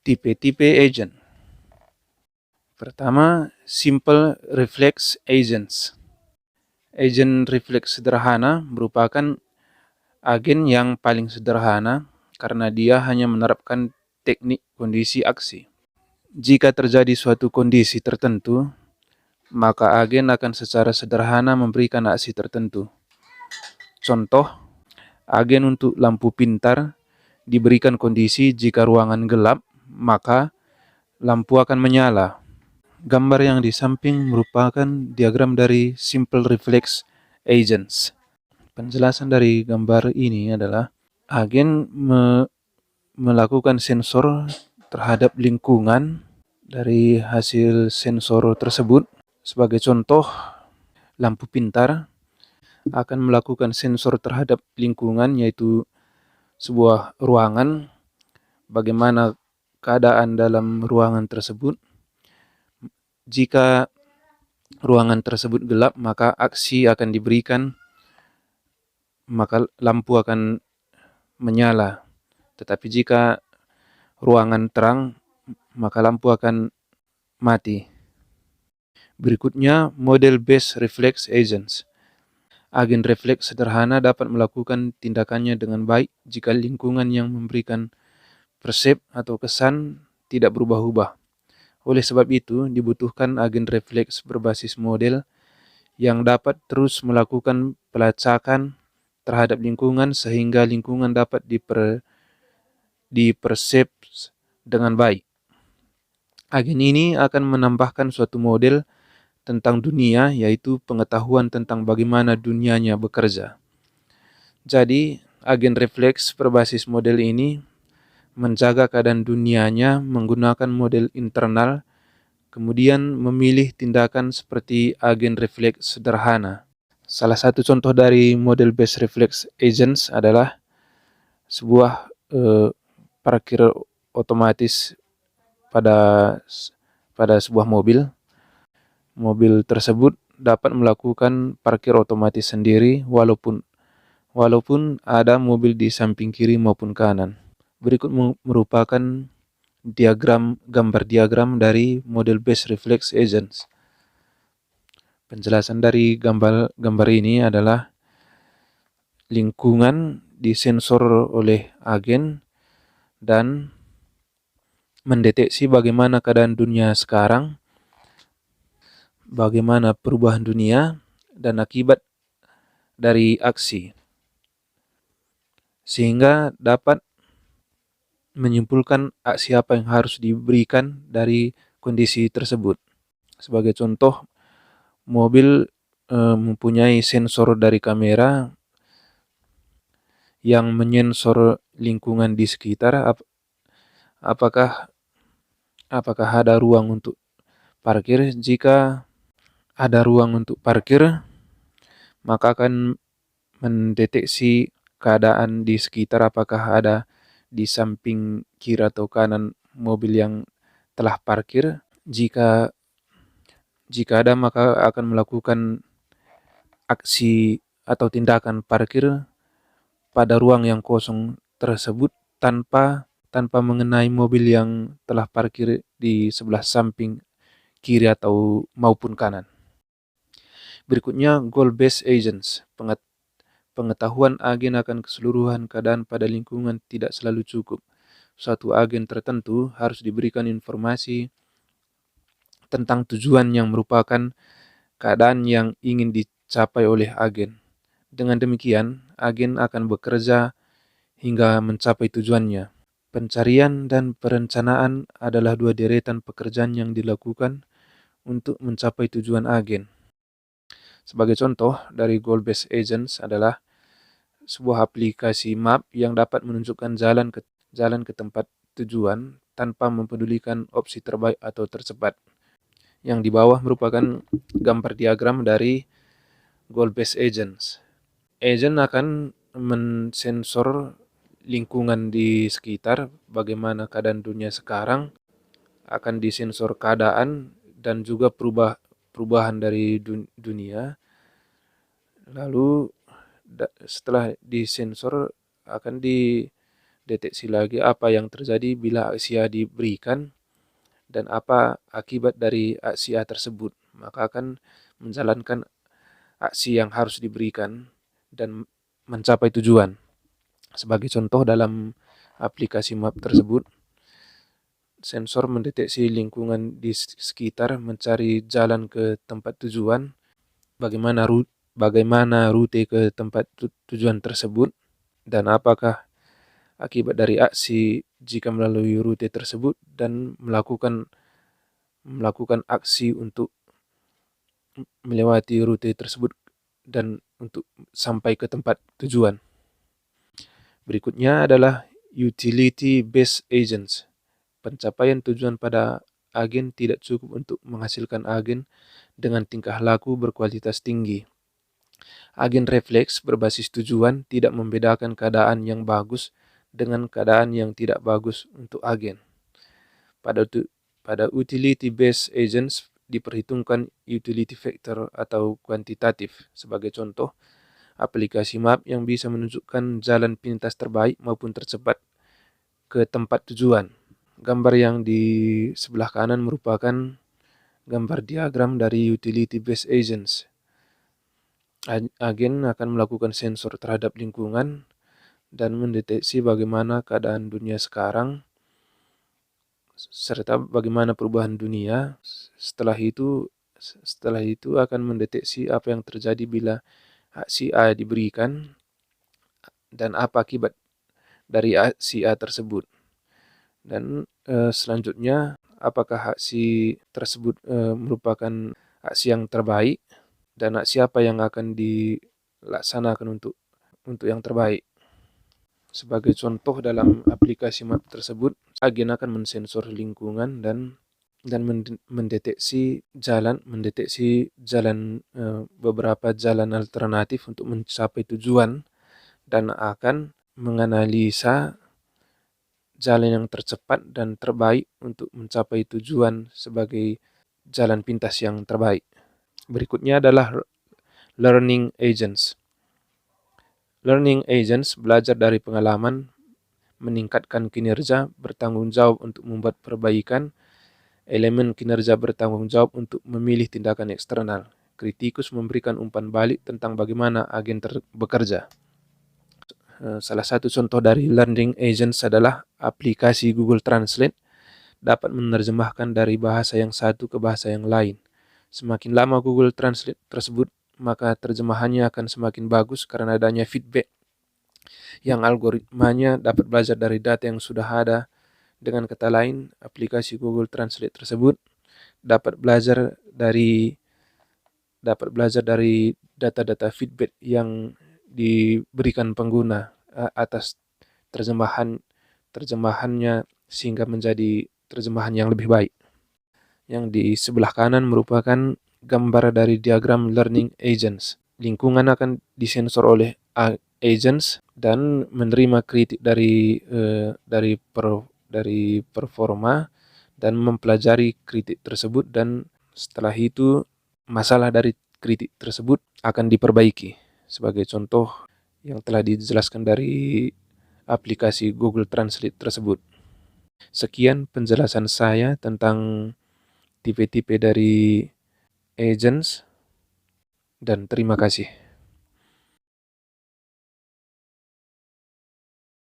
Tipe-tipe agent. Pertama, simple reflex agents. Agent refleks sederhana merupakan agen yang paling sederhana karena dia hanya menerapkan teknik kondisi aksi. Jika terjadi suatu kondisi tertentu, maka agen akan secara sederhana memberikan aksi tertentu. Contoh, agen untuk lampu pintar diberikan kondisi jika ruangan gelap, maka lampu akan menyala. Gambar yang di samping merupakan diagram dari simple reflex agents. Penjelasan dari gambar ini adalah agen melakukan sensor terhadap lingkungan dari hasil sensor tersebut. Sebagai contoh, lampu pintar akan melakukan sensor terhadap lingkungan, yaitu sebuah ruangan, bagaimana keadaan dalam ruangan tersebut. Jika ruangan tersebut gelap, maka aksi akan diberikan, maka lampu akan menyala. Tetapi jika ruangan terang, maka lampu akan mati. Berikutnya, model based reflex agents. Agen refleks sederhana dapat melakukan tindakannya dengan baik jika lingkungan yang memberikan persep atau kesan tidak berubah-ubah. Oleh sebab itu, dibutuhkan agen refleks berbasis model yang dapat terus melakukan pelacakan terhadap lingkungan sehingga lingkungan dapat dipersep dengan baik. Agen ini akan menambahkan suatu model tentang dunia, yaitu pengetahuan tentang bagaimana dunianya bekerja. Jadi, agen refleks berbasis model ini menjaga keadaan dunianya menggunakan model internal, kemudian memilih tindakan seperti agen refleks sederhana. Salah satu contoh dari model based reflex agents adalah sebuah parkir otomatis pada sebuah mobil. Mobil tersebut dapat melakukan parkir otomatis sendiri walaupun ada mobil di samping kiri maupun kanan. Berikut merupakan gambar diagram dari model based reflex agents. Penjelasan dari gambar ini adalah lingkungan disensor oleh agen dan mendeteksi bagaimana keadaan dunia sekarang, bagaimana perubahan dunia dan akibat dari aksi, sehingga dapat menyimpulkan aksi apa yang harus diberikan dari kondisi tersebut. Sebagai contoh, mobil mempunyai sensor dari kamera yang menyensor lingkungan di sekitar, apakah ada ruang untuk parkir. Jika ada ruang untuk parkir, maka akan mendeteksi keadaan di sekitar, apakah ada di samping kiri atau kanan mobil yang telah parkir. Jika ada, maka akan melakukan aksi atau tindakan parkir pada ruang yang kosong tersebut tanpa mengenai mobil yang telah parkir di sebelah samping kiri atau maupun kanan. Berikutnya, goal-based agents. Pengetahuan agen akan keseluruhan keadaan pada lingkungan tidak selalu cukup. Suatu agen tertentu harus diberikan informasi tentang tujuan yang merupakan keadaan yang ingin dicapai oleh agen. Dengan demikian, agen akan bekerja hingga mencapai tujuannya. Pencarian dan perencanaan adalah dua deretan pekerjaan yang dilakukan untuk mencapai tujuan agen. Sebagai contoh dari goal-based agents adalah sebuah aplikasi map yang dapat menunjukkan jalan ke tempat tujuan tanpa mempedulikan opsi terbaik atau tercepat. Yang di bawah merupakan gambar diagram dari goal-based agents. Agent akan mensensor lingkungan di sekitar, bagaimana keadaan dunia sekarang, akan disensor keadaan dan juga perubahan dari dunia. Lalu setelah disensor akan deteksi lagi apa yang terjadi bila aksi A diberikan dan apa akibat dari aksi A tersebut. Maka akan menjalankan aksi yang harus diberikan dan mencapai tujuan. Sebagai contoh dalam aplikasi map tersebut, sensor mendeteksi lingkungan di sekitar, mencari jalan ke tempat tujuan, bagaimana rute ke tempat tujuan tersebut, dan apakah akibat dari aksi jika melalui rute tersebut, dan melakukan aksi untuk melewati rute tersebut dan untuk sampai ke tempat tujuan. Berikutnya adalah utility based agents. Pencapaian tujuan pada agen tidak cukup untuk menghasilkan agen dengan tingkah laku berkualitas tinggi. Agen refleks berbasis tujuan tidak membedakan keadaan yang bagus dengan keadaan yang tidak bagus untuk agen. Pada utility based agents diperhitungkan utility factor atau kuantitatif. Sebagai contoh, aplikasi map yang bisa menunjukkan jalan pintas terbaik maupun tercepat ke tempat tujuan. Gambar yang di sebelah kanan merupakan gambar diagram dari utility based agents. Agen akan melakukan sensor terhadap lingkungan dan mendeteksi bagaimana keadaan dunia sekarang serta bagaimana perubahan dunia. Setelah itu akan mendeteksi apa yang terjadi bila aksi A diberikan dan apa akibat dari aksi A tersebut. Dan selanjutnya, apakah aksi tersebut merupakan aksi yang terbaik dan aksi apa yang akan dilaksanakan untuk yang terbaik. Sebagai contoh dalam aplikasi map tersebut, agen akan mensensor lingkungan dan mendeteksi beberapa jalan alternatif untuk mencapai tujuan dan akan menganalisa jalan yang tercepat dan terbaik untuk mencapai tujuan sebagai jalan pintas yang terbaik. Berikutnya adalah learning agents. Learning agents belajar dari pengalaman, meningkatkan kinerja, bertanggung jawab untuk membuat perbaikan, elemen kinerja bertanggung jawab untuk memilih tindakan eksternal. Kritikus memberikan umpan balik tentang bagaimana agen bekerja. Salah satu contoh dari learning agents adalah aplikasi Google Translate dapat menerjemahkan dari bahasa yang satu ke bahasa yang lain. Semakin lama Google Translate tersebut, maka terjemahannya akan semakin bagus karena adanya feedback yang algoritmanya dapat belajar dari data yang sudah ada. Dengan kata lain, aplikasi Google Translate tersebut dapat belajar dari data-data feedback yang diberikan pengguna atas terjemahannya sehingga menjadi terjemahan yang lebih baik. Yang di sebelah kanan merupakan gambar dari diagram learning agents. Lingkungan akan disensor oleh agents dan menerima kritik dari performa dan mempelajari kritik tersebut, dan setelah itu masalah dari kritik tersebut akan diperbaiki. Sebagai contoh yang telah dijelaskan dari aplikasi Google Translate tersebut. Sekian penjelasan saya tentang tipe-tipe dari agents dan terima kasih.